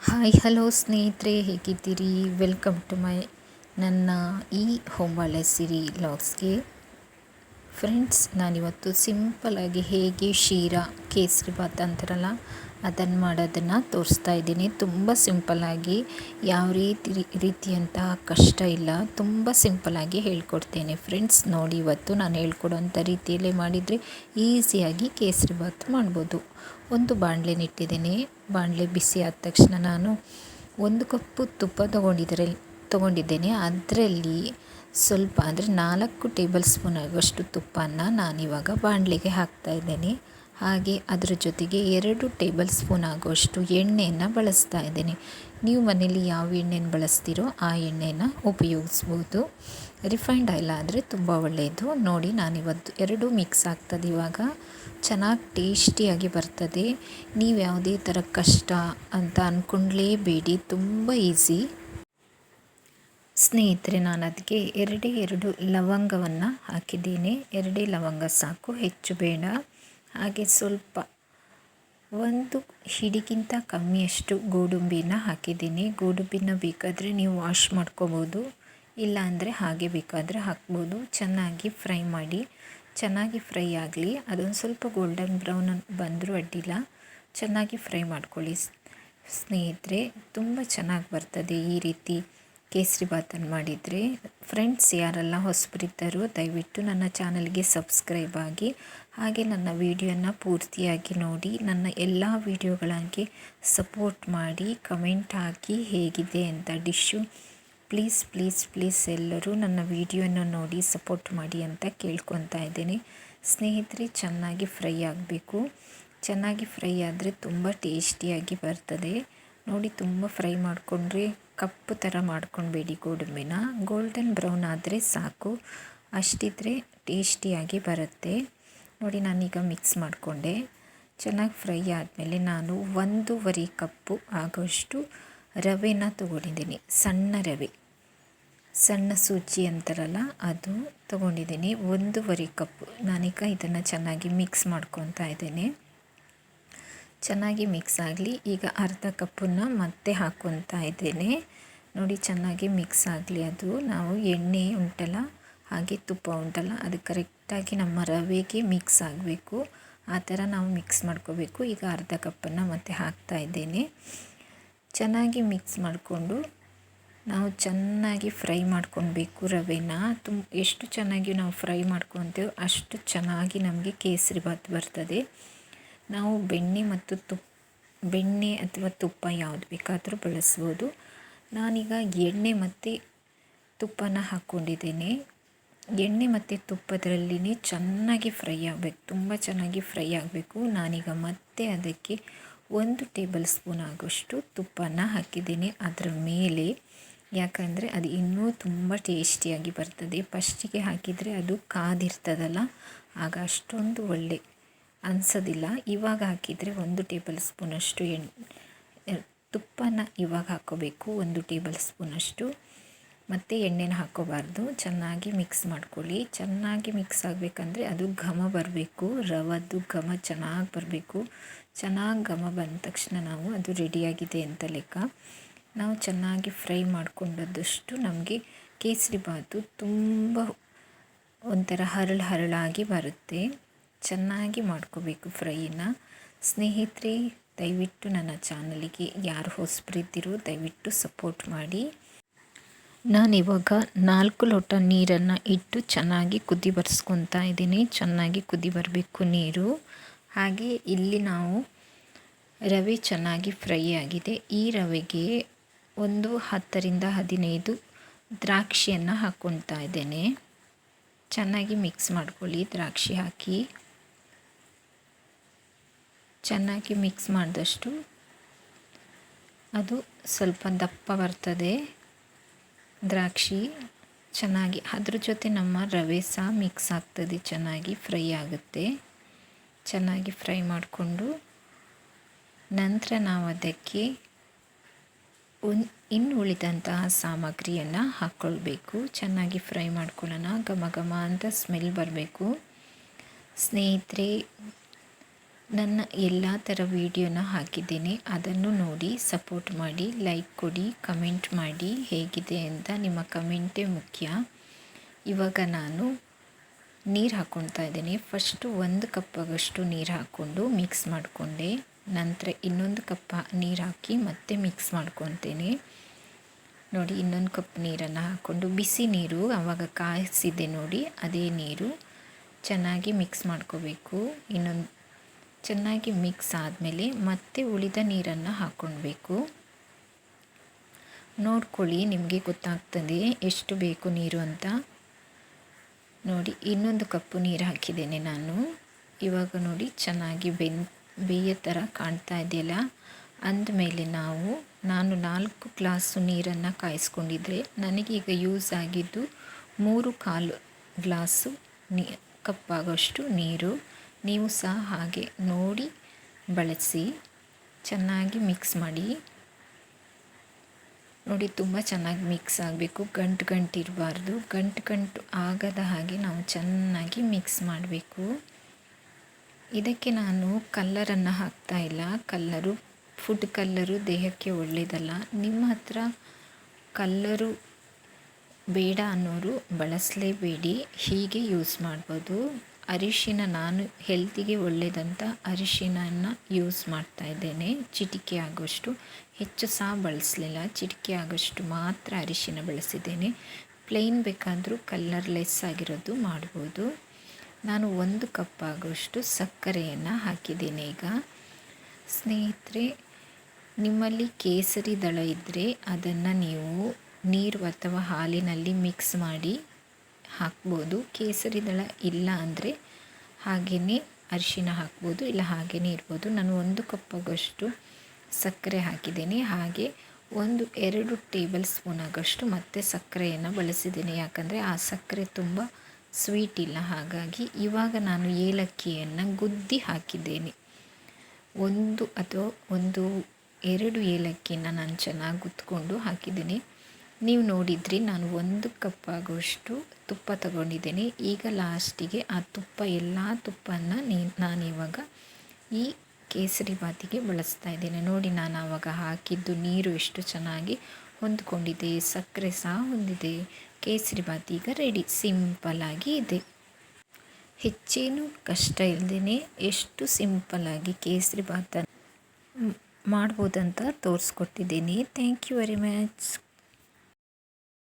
Hi hello ಸ್ನೇಹಿತರೆ, ಹೇಗಿದ್ದೀರಿ? Welcome to ನನ್ನ ಈ ಹೊಂಬಾಳೆ ಸಿರಿ ಲಾಗ್ಸ್ಗೆ. ಫ್ರೆಂಡ್ಸ್, ನಾನಿವತ್ತು ಸಿಂಪಲಾಗಿ ಹೇಗೆ ಶೀರಾ ಕೇಸರಿಬಾತ್ ಅಂತಾರಲ್ಲ ಅದನ್ನು ಮಾಡೋದನ್ನು ತೋರಿಸ್ತಾ ಇದ್ದೀನಿ. ತುಂಬ ಸಿಂಪಲ್ಲಾಗಿ, ಯಾವ ರೀತಿಯಂತಹ ಕಷ್ಟ ಇಲ್ಲ, ತುಂಬ ಸಿಂಪಲ್ಲಾಗಿ ಹೇಳ್ಕೊಡ್ತೇನೆ. ಫ್ರೆಂಡ್ಸ್ ನೋಡಿ, ಇವತ್ತು ನಾನು ಹೇಳ್ಕೊಡೋಂಥ ರೀತಿಯಲ್ಲೇ ಮಾಡಿದರೆ ಈಸಿಯಾಗಿ ಕೇಸರಿಬಾತ್ ಮಾಡ್ಬೋದು. ಒಂದು ಬಾಣಲೆನಿಟ್ಟಿದ್ದೀನಿ. ಬಾಣಲೆ ಬಿಸಿ ಆದ ತಕ್ಷಣ ನಾನು 1 ಕಪ್ಪು ತುಪ್ಪ ತೊಗೊಂಡಿದ್ದೇನೆ. ಅದರಲ್ಲಿ ಸ್ವಲ್ಪ ಅಂದರೆ 4 ಟೇಬಲ್ ಸ್ಪೂನ್ ಆಗುವಷ್ಟು ತುಪ್ಪನ ನಾನಿವಾಗ ಬಾಣಲೆಗೆ ಹಾಕ್ತಾಯಿದ್ದೇನೆ. ಹಾಗೆ ಅದರ ಜೊತೆಗೆ 2 ಟೇಬಲ್ ಸ್ಪೂನ್ ಆಗುವಷ್ಟು ಎಣ್ಣೆಯನ್ನು ಬಳಸ್ತಾ ಇದ್ದೇನೆ. ನೀವು ಮನೇಲಿ ಯಾವ ಎಣ್ಣೆನ ಬಳಸ್ತೀರೋ ಆ ಎಣ್ಣೆನ ಉಪಯೋಗಿಸ್ಬೋದು. ರಿಫೈನ್ಡ್ ಆಯಿಲ್ ಆದರೆ ತುಂಬ ಒಳ್ಳೆಯದು. ನೋಡಿ, ನಾನಿವತ್ತು 2 ಮಿಕ್ಸ್ ಆಗ್ತದೆ. ಇವಾಗ ಚೆನ್ನಾಗಿ ಟೇಸ್ಟಿಯಾಗಿ ಬರ್ತದೆ. ನೀವು ಯಾವುದೇ ಥರ ಕಷ್ಟ ಅಂತ ಅಂದ್ಕೊಂಡ್ಲೇಬೇಡಿ, ತುಂಬ ಈಸಿ. ಸ್ನೇಹಿತರೆ, ನಾನು ಅದಕ್ಕೆ 2 ಲವಂಗವನ್ನು ಹಾಕಿದ್ದೇನೆ. 2 ಲವಂಗ ಸಾಕು, ಹೆಚ್ಚು ಬೇಡ. ಹಾಗೆ ಸ್ವಲ್ಪ 1 ಹಿಡಿಗಿಂತ ಕಮ್ಮಿಯಷ್ಟು ಗೋಡಂಬಿನ ಹಾಕಿದ್ದೀನಿ. ಗೋಡಂಬಿನ ಬೇಕಾದರೆ ನೀವು ವಾಶ್ ಮಾಡ್ಕೋಬೋದು, ಇಲ್ಲ ಅಂದರೆ ಹಾಗೆ ಬೇಕಾದರೆ ಹಾಕ್ಬೋದು. ಚೆನ್ನಾಗಿ ಫ್ರೈ ಮಾಡಿ, ಚೆನ್ನಾಗಿ ಫ್ರೈ ಆಗಲಿ. ಅದೊಂದು ಸ್ವಲ್ಪ ಗೋಲ್ಡನ್ ಬ್ರೌನ್ ಬಂದರೂ ಅಡ್ಡಿಲ್ಲ. ಚೆನ್ನಾಗಿ ಫ್ರೈ ಮಾಡ್ಕೊಳ್ಳಿ ಸ್ನೇಹಿತರೆ. ತುಂಬ ಚೆನ್ನಾಗಿ ಬರ್ತದೆ ಈ ರೀತಿ ಕೇಸರಿಬಾತನ್ನು ಮಾಡಿದರೆ. ಫ್ರೆಂಡ್ಸ್, ಯಾರೆಲ್ಲ ಹೊಸಬರಿದ್ದಾರೋ ದಯವಿಟ್ಟು ನನ್ನ ಚಾನಲ್ಗೆ ಸಬ್ಸ್ಕ್ರೈಬ್ ಆಗಿ, ಹಾಗೆ ನನ್ನ ವಿಡಿಯೋನ ಪೂರ್ತಿಯಾಗಿ ನೋಡಿ, ನನ್ನ ಎಲ್ಲ ವಿಡಿಯೋಗಳಿಗೆ ಸಪೋರ್ಟ್ ಮಾಡಿ, ಕಮೆಂಟ್ ಹಾಕಿ ಹೇಗಿದೆ ಅಂತ ಡಿಶ್ಶು. ಪ್ಲೀಸ್ ಪ್ಲೀಸ್ ಪ್ಲೀಸ್ ಎಲ್ಲರೂ ನನ್ನ ವಿಡಿಯೋನ ನೋಡಿ ಸಪೋರ್ಟ್ ಮಾಡಿ ಅಂತ ಕೇಳ್ಕೊತಾ ಇದ್ದೇನೆ. ಸ್ನೇಹಿತರೆ, ಚೆನ್ನಾಗಿ ಫ್ರೈ ಆಗಬೇಕು. ಚೆನ್ನಾಗಿ ಫ್ರೈ ಆದರೆ ತುಂಬ ಟೇಸ್ಟಿಯಾಗಿ ಬರ್ತದೆ. ನೋಡಿ, ತುಂಬ ಫ್ರೈ ಮಾಡಿಕೊಂಡ್ರೆ ಕಪ್ಪು ಥರ ಮಾಡ್ಕೊಳ್ಬೇಡಿ. ಗೋಡಂಬಿನ ಗೋಲ್ಡನ್ ಬ್ರೌನ್ ಆದರೆ ಸಾಕು, ಅಷ್ಟಿದ್ರೆ ಟೇಸ್ಟಿಯಾಗಿ ಬರುತ್ತೆ. ನೋಡಿ, ನಾನೀಗ ಮಿಕ್ಸ್ ಮಾಡಿಕೊಂಡೆ. ಚೆನ್ನಾಗಿ ಫ್ರೈ ಆದಮೇಲೆ ನಾನು 1.5 ಕಪ್ಪು ಆಗೋಷ್ಟು ರವೆನ ತೊಗೊಂಡಿದ್ದೀನಿ. ಸಣ್ಣ ರವೆ, ಸಣ್ಣ ಸೂಜಿ ಅಂತಾರಲ್ಲ ಅದು ತೊಗೊಂಡಿದ್ದೀನಿ. 1.5 ಕಪ್ಪು. ನಾನೀಗ ಇದನ್ನು ಚೆನ್ನಾಗಿ ಮಿಕ್ಸ್ ಮಾಡ್ಕೊತಾ ಇದ್ದೇನೆ. ಚೆನ್ನಾಗಿ ಮಿಕ್ಸ್ ಆಗಲಿ. ಈಗ ಅರ್ಧ ಕಪ್ಪನ್ನು ಮತ್ತೆ ಹಾಕ್ಕೊತಾ ಇದ್ದೇನೆ. ನೋಡಿ, ಚೆನ್ನಾಗಿ ಮಿಕ್ಸ್ ಆಗಲಿ. ಅದು ನಾವು ಎಣ್ಣೆ ಉಂಟಲ್ಲ ಹಾಗೆ ತುಪ್ಪ ಉಂಟಲ್ಲ ಅದು ಕರೆಕ್ಟಾಗಿ ನಮ್ಮ ರವೆಗೆ ಮಿಕ್ಸ್ ಆಗಬೇಕು. ಆ ಥರ ನಾವು ಮಿಕ್ಸ್ ಮಾಡ್ಕೋಬೇಕು. ಈಗ ಅರ್ಧ ಕಪ್ಪನ್ನು ಮತ್ತೆ ಹಾಕ್ತಾ ಇದ್ದೇನೆ. ಚೆನ್ನಾಗಿ ಮಿಕ್ಸ್ ಮಾಡಿಕೊಂಡು ನಾವು ಚೆನ್ನಾಗಿ ಫ್ರೈ ಮಾಡ್ಕೊಳ್ಬೇಕು ರವೆನ. ಎಷ್ಟು ಚೆನ್ನಾಗಿ ನಾವು ಫ್ರೈ ಮಾಡ್ಕೊತೇವೆ ಅಷ್ಟು ಚೆನ್ನಾಗಿ ನಮಗೆ ಕೇಸರಿಬಾತ್ ಬರ್ತದೆ. ನಾವು ಬೆಣ್ಣೆ ಅಥವಾ ತುಪ್ಪ ಯಾವುದು ಬೇಕಾದರೂ ಬಳಸ್ಬೋದು. ನಾನೀಗ ಎಣ್ಣೆ ಮತ್ತು ತುಪ್ಪನ ಹಾಕ್ಕೊಂಡಿದ್ದೇನೆ. ಎಣ್ಣೆ ಮತ್ತು ತುಪ್ಪದರಲ್ಲಿನೇ ಚೆನ್ನಾಗಿ ಫ್ರೈ ಆಗಬೇಕು, ತುಂಬ ಚೆನ್ನಾಗಿ ಫ್ರೈ ಆಗಬೇಕು. ನಾನೀಗ ಮತ್ತೆ ಅದಕ್ಕೆ 1 ಟೇಬಲ್ ಸ್ಪೂನ್ ಆಗೋಷ್ಟು ತುಪ್ಪನ ಹಾಕಿದ್ದೀನಿ ಅದರ ಮೇಲೆ. ಯಾಕಂದರೆ ಅದು ಇನ್ನೂ ತುಂಬ ಟೇಸ್ಟಿಯಾಗಿ ಬರ್ತದೆ. ಫಸ್ಟಿಗೆ ಹಾಕಿದರೆ ಅದು ಕಾದಿರ್ತದಲ್ಲ, ಆಗ ಅಷ್ಟೊಂದು ಒಳ್ಳೆ ಅನಿಸೋದಿಲ್ಲ. ಇವಾಗ ಹಾಕಿದರೆ 1 ಟೇಬಲ್ ಸ್ಪೂನಷ್ಟು ತುಪ್ಪನ ಇವಾಗ ಹಾಕ್ಕೋಬೇಕು, 1 ಟೇಬಲ್ ಸ್ಪೂನಷ್ಟು. ಮತ್ತು ಎಣ್ಣೆನ ಹಾಕ್ಕೋಬಾರ್ದು. ಚೆನ್ನಾಗಿ ಮಿಕ್ಸ್ ಮಾಡ್ಕೊಳ್ಳಿ. ಚೆನ್ನಾಗಿ ಮಿಕ್ಸ್ ಆಗಬೇಕಂದ್ರೆ ಅದು ಘಮ ಬರಬೇಕು, ರವದ್ದು ಘಮ ಚೆನ್ನಾಗಿ ಬರಬೇಕು. ಚೆನ್ನಾಗಿ ಘಮ ಬಂದ ತಕ್ಷಣ ನಾವು ಅದು ರೆಡಿಯಾಗಿದೆ ಅಂತ ಲೆಕ್ಕ. ನಾವು ಚೆನ್ನಾಗಿ ಫ್ರೈ ಮಾಡ್ಕೊಂಡದಷ್ಟು ನಮಗೆ ಕೇಸರಿಬಾತು ತುಂಬ ಒಂಥರ ಹರಳಾಗಿ ಬರುತ್ತೆ. ಚೆನ್ನಾಗಿ ಮಾಡ್ಕೋಬೇಕು ಫ್ರೈನ. ಸ್ನೇಹಿತರೆ, ದಯವಿಟ್ಟು ನನ್ನ ಚಾನಲಿಗೆ ಯಾರು ಹೊಸಬರಿದ್ದೀರೋ ದಯವಿಟ್ಟು ಸಪೋರ್ಟ್ ಮಾಡಿ. ನಾನಿವಾಗ 4 ಲೋಟ ನೀರನ್ನು ಇಟ್ಟು ಚೆನ್ನಾಗಿ ಕುದಿ ಬರ್ಸ್ಕೊತಾ ಇದ್ದೀನಿ. ಚೆನ್ನಾಗಿ ಕುದಿ ಬರಬೇಕು ನೀರು. ಹಾಗೆ ಇಲ್ಲಿ ನಾವು ರವೆ ಚೆನ್ನಾಗಿ ಫ್ರೈ ಆಗಿದೆ. ಈ ರವೆಗೆ ಒಂದು 10ರಿಂದ 15 ದ್ರಾಕ್ಷಿಯನ್ನು ಹಾಕ್ಕೊಳ್ತಾ ಇದ್ದೇನೆ. ಚೆನ್ನಾಗಿ ಮಿಕ್ಸ್ ಮಾಡ್ಕೊಳ್ಳಿ. ದ್ರಾಕ್ಷಿ ಹಾಕಿ ಚೆನ್ನಾಗಿ ಮಿಕ್ಸ್ ಮಾಡಿದಷ್ಟು ಅದು ಸ್ವಲ್ಪ ದಪ್ಪ ಬರ್ತದೆ ದ್ರಾಕ್ಷಿ. ಚೆನ್ನಾಗಿ ಅದ್ರ ಜೊತೆ ನಮ್ಮ ರವೆ ಸಹ ಮಿಕ್ಸ್ ಆಗ್ತದೆ, ಚೆನ್ನಾಗಿ ಫ್ರೈ ಆಗುತ್ತೆ. ಚೆನ್ನಾಗಿ ಫ್ರೈ ಮಾಡಿಕೊಂಡು ನಂತರ ನಾವು ಅದಕ್ಕೆ ಇನ್ನು ಉಳಿದಂತಹ ಸಾಮಗ್ರಿಯನ್ನು ಹಾಕ್ಕೊಳ್ಬೇಕು. ಚೆನ್ನಾಗಿ ಫ್ರೈ ಮಾಡ್ಕೊಳ್ಳೋಣ. ಘಮ ಘಮ ಅಂತ ಸ್ಮೆಲ್ ಬರಬೇಕು. ಸ್ನೇಹಿತರೆ, ನನ್ನ ಎಲ್ಲ ಥರ ವೀಡಿಯೋನ ಹಾಕಿದ್ದೀನಿ, ಅದನ್ನು ನೋಡಿ ಸಪೋರ್ಟ್ ಮಾಡಿ, ಲೈಕ್ ಕೊಡಿ, ಕಮೆಂಟ್ ಮಾಡಿ ಹೇಗಿದೆ ಅಂತ. ನಿಮ್ಮ ಕಮೆಂಟೇ ಮುಖ್ಯ. ಇವಾಗ ನಾನು ನೀರು ಹಾಕ್ಕೊಳ್ತಾ ಇದ್ದೀನಿ. ಫಸ್ಟು 1 ಕಪ್ಪಾಗಷ್ಟು ನೀರು ಹಾಕ್ಕೊಂಡು ಮಿಕ್ಸ್ ಮಾಡಿಕೊಂಡೆ. ನಂತರ ಇನ್ನೊಂದು ಕಪ್ ನೀರು ಹಾಕಿ ಮತ್ತೆ ಮಿಕ್ಸ್ ಮಾಡ್ಕೊತೇನೆ. ನೋಡಿ, ಇನ್ನೊಂದು ಕಪ್ ನೀರನ್ನು ಹಾಕ್ಕೊಂಡು ಬಿಸಿ ನೀರು ಆವಾಗ ಕಾಯಿಸಿದೆ ನೋಡಿ, ಅದೇ ನೀರು ಚೆನ್ನಾಗಿ ಮಿಕ್ಸ್ ಮಾಡ್ಕೋಬೇಕು. ಇನ್ನೊಂದು ಚೆನ್ನಾಗಿ ಮಿಕ್ಸ್ ಆದಮೇಲೆ ಮತ್ತೆ ಉಳಿದ ನೀರನ್ನು ಹಾಕ್ಕೊಳ್ಬೇಕು. ನೋಡ್ಕೊಳ್ಳಿ, ನಿಮಗೆ ಗೊತ್ತಾಗ್ತದೆ ಎಷ್ಟು ಬೇಕು ನೀರು ಅಂತ. ನೋಡಿ, ಇನ್ನೊಂದು ಕಪ್ಪು ನೀರು ಹಾಕಿದ್ದೇನೆ ನಾನು. ಇವಾಗ ನೋಡಿ ಚೆನ್ನಾಗಿ ಬೇಯೋ ಥರ ಕಾಣ್ತಾ ಇದೆಯಲ್ಲ. ಅಂದಮೇಲೆ ನಾನು 4 ಗ್ಲಾಸು ನೀರನ್ನು ಕಾಯಿಸ್ಕೊಂಡಿದ್ರೆ ನನಗೀಗ ಯೂಸ್ ಆಗಿದ್ದು 3/4 ಗ್ಲಾಸು ಕಪ್ಪಾಗೋಷ್ಟು ನೀರು. ನೀವು ಸಹ ಹಾಗೆ ನೋಡಿ ಬಳಸಿ, ಚೆನ್ನಾಗಿ ಮಿಕ್ಸ್ ಮಾಡಿ. ನೋಡಿ, ತುಂಬ ಚೆನ್ನಾಗಿ ಮಿಕ್ಸ್ ಆಗಬೇಕು, ಗಂಟು ಇರಬಾರ್ದು. ಗಂಟು ಆಗದ ಹಾಗೆ ನಾವು ಚೆನ್ನಾಗಿ ಮಿಕ್ಸ್ ಮಾಡಬೇಕು. ಇದಕ್ಕೆ ನಾನು ಕಲ್ಲರನ್ನು ಹಾಕ್ತಾಯಿಲ್ಲ. ಫುಡ್ ಕಲ್ಲರು ದೇಹಕ್ಕೆ ಒಳ್ಳೆಯದಲ್ಲ. ನಿಮ್ಮ ಹತ್ರ ಕಲ್ಲರು ಬೇಡ ಅನ್ನೋರು ಬಳಸಲೇಬೇಡಿ, ಹೀಗೆ ಯೂಸ್ ಮಾಡ್ಬೋದು. ಅರಿಶಿನ, ನಾನು ಹೆಲ್ತಿಗೆ ಒಳ್ಳೆಯದಂತ ಅರಿಶಿನನ್ನು ಯೂಸ್ ಮಾಡ್ತಾ ಇದ್ದೇನೆ. ಚಿಟಿಕೆ ಆಗೋಷ್ಟು, ಹೆಚ್ಚು ಸಹ ಬಳಸಲಿಲ್ಲ, ಚಿಟಿಕೆ ಆಗೋಷ್ಟು ಮಾತ್ರ ಅರಿಶಿನ ಬಳಸಿದ್ದೇನೆ. ಪ್ಲೇನ್ ಬೇಕಾದರೂ ಕಲ್ಲರ್ಲೆಸ್ ಆಗಿರೋದು ಮಾಡ್ಬೋದು. ನಾನು 1 ಕಪ್ ಆಗೋಷ್ಟು ಸಕ್ಕರೆಯನ್ನು ಹಾಕಿದ್ದೇನೆ. ಈಗ ಸ್ನೇಹಿತರೆ, ನಿಮ್ಮಲ್ಲಿ ಕೇಸರಿ ದಳ ಇದ್ದರೆ ಅದನ್ನು ನೀವು ನೀರು ಅಥವಾ ಹಾಲಿನಲ್ಲಿ ಮಿಕ್ಸ್ ಮಾಡಿ ಹಾಕ್ಬೋದು. ಕೇಸರಿ ದಳ ಇಲ್ಲ ಅಂದರೆ ಹಾಗೆಯೇ ಅರಿಶಿನ ಹಾಕ್ಬೋದು, ಇಲ್ಲ ಹಾಗೆಯೇ ಇರ್ಬೋದು. ನಾನು 1 ಕಪ್ ಆಗೋಷ್ಟು ಸಕ್ಕರೆ ಹಾಕಿದ್ದೇನೆ. ಹಾಗೆ 1-2 ಟೇಬಲ್ ಸ್ಪೂನ್ ಆಗೋಷ್ಟು ಮತ್ತೆ ಸಕ್ಕರೆಯನ್ನು ಬಳಸಿದ್ದೇನೆ, ಯಾಕಂದರೆ ಆ ಸಕ್ಕರೆ ತುಂಬ ಸ್ವೀಟ್ ಇಲ್ಲ. ಹಾಗಾಗಿ ಇವಾಗ ನಾನು ಏಲಕ್ಕಿಯನ್ನು ಗುದ್ದಿ ಹಾಕಿದ್ದೇನೆ. 1 ಅಥವಾ 1-2 ಏಲಕ್ಕಿನ ನಾನು ಚೆನ್ನಾಗಿ ಗುದ್ಕೊಂಡು ಹಾಕಿದ್ದೇನೆ. ನೀವು ನೋಡಿದ್ರಿ, ನಾನು 1 ಕಪ್ ಆಗೋಷ್ಟು ತುಪ್ಪ ತಗೊಂಡಿದ್ದೇನೆ. ಈಗ ಲಾಸ್ಟಿಗೆ ಆ ಎಲ್ಲ ತುಪ್ಪನ ನಾನಿವಾಗ ಈ ಕೇಸರಿ ಬಾತಿಗೆ ಬಳಸ್ತಾ ಇದ್ದೇನೆ. ನೋಡಿ, ನಾನು ಆವಾಗ ಹಾಕಿದ್ದು ನೀರು ಎಷ್ಟು ಚೆನ್ನಾಗಿ ಹೊಂದ್ಕೊಂಡಿದೆ, ಸಕ್ಕರೆ ಸಹ ಹೊಂದಿದೆ. ಕೇಸರಿ ಬಾತ್ ಈಗ ರೆಡಿ, ಸಿಂಪಲ್ಲಾಗಿ ಇದೆ. ಹೆಚ್ಚೇನು ಕಷ್ಟ ಇಲ್ಲದೇ ಎಷ್ಟು ಸಿಂಪಲ್ಲಾಗಿ ಕೇಸರಿ ಬಾತನ್ನು ಮಾಡ್ಬೋದಂತ ತೋರಿಸ್ಕೊಟ್ಟಿದ್ದೀನಿ. Thank you very much.